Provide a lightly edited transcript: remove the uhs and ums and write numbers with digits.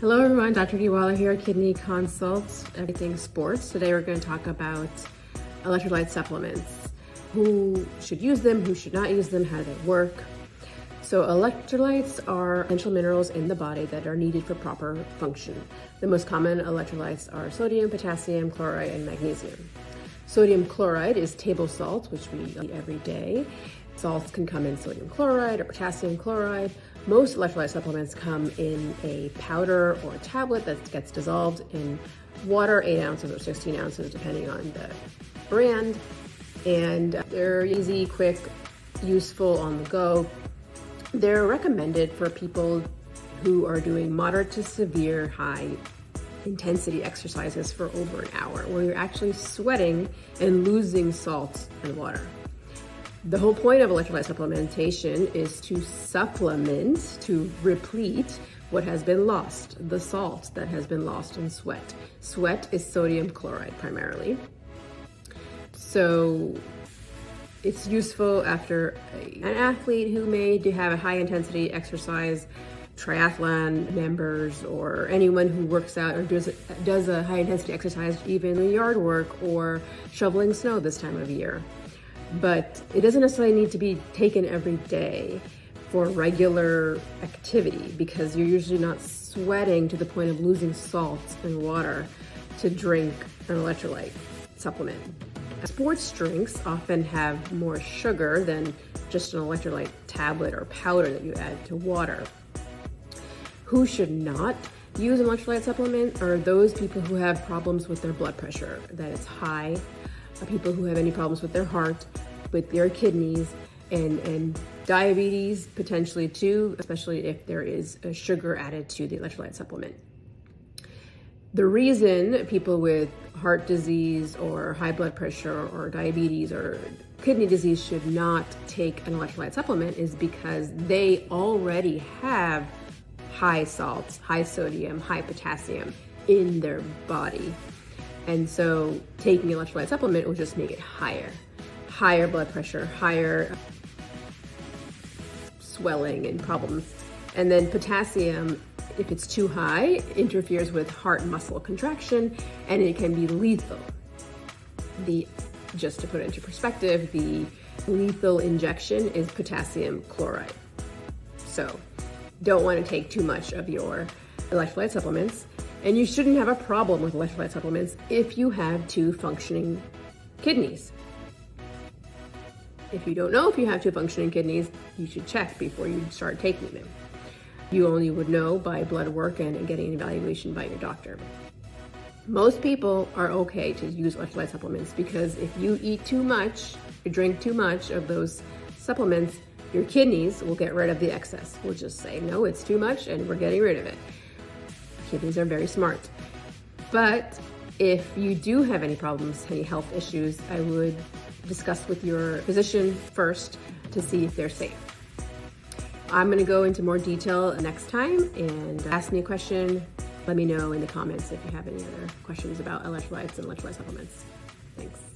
Hello everyone, Dr. Diwala here, Kidney Consult, Everything Sports. Today we're going to talk about electrolyte supplements. Who should use them, who should not use them, how do they work? So electrolytes are essential minerals in the body that are needed for proper function. The most common electrolytes are sodium, potassium, chloride, and magnesium. Sodium chloride is table salt, which we eat every day. Salts can come in sodium chloride or potassium chloride. Most electrolyte supplements come in a powder or a tablet that gets dissolved in water, 8 ounces or 16 ounces, depending on the brand. And they're easy, quick, useful, on the go. They're recommended for people who are doing moderate to severe high intensity exercises for over an hour, where you're actually sweating and losing salt and water. The whole point of electrolyte supplementation is to supplement, to replete what has been lost, the salt that has been lost in sweat. Sweat is sodium chloride primarily. So it's useful after an athlete who may have a high intensity exercise, triathlon members, or anyone who works out or does a high intensity exercise, even yard work or shoveling snow this time of year. But it doesn't necessarily need to be taken every day for regular activity, because you're usually not sweating to the point of losing salt and water to drink an electrolyte supplement. Sports drinks often have more sugar than just an electrolyte tablet or powder that you add to water. Who should not use an electrolyte supplement are those people who have problems with their blood pressure, that it's high, people who have any problems with their heart, with their kidneys, and diabetes potentially too, especially if there is a sugar added to the electrolyte supplement. The reason people with heart disease or high blood pressure or diabetes or kidney disease should not take an electrolyte supplement is because they already have high salts, high sodium, high potassium in their body. And so taking an electrolyte supplement will just make it higher blood pressure, higher swelling and problems. And then potassium, if it's too high, interferes with heart muscle contraction, and it can be lethal. Just to put it into perspective, the lethal injection is potassium chloride. So don't want to take too much of your electrolyte supplements. And you shouldn't have a problem with electrolyte supplements if you have 2 functioning kidneys. If you don't know if you have 2 functioning kidneys, you should check before you start taking them. You only would know by blood work and getting an evaluation by your doctor. Most people are okay to use electrolyte supplements because if you eat too much, or drink too much of those supplements, your kidneys will get rid of the excess. We'll just say, no, it's too much and we're getting rid of it. Kidneys are very smart. But if you do have any problems, any health issues, I would discuss with your physician first to see if they're safe. I'm going to go into more detail next time, and ask me a question. Let me know in the comments if you have any other questions about electrolytes and electrolyte supplements. Thanks.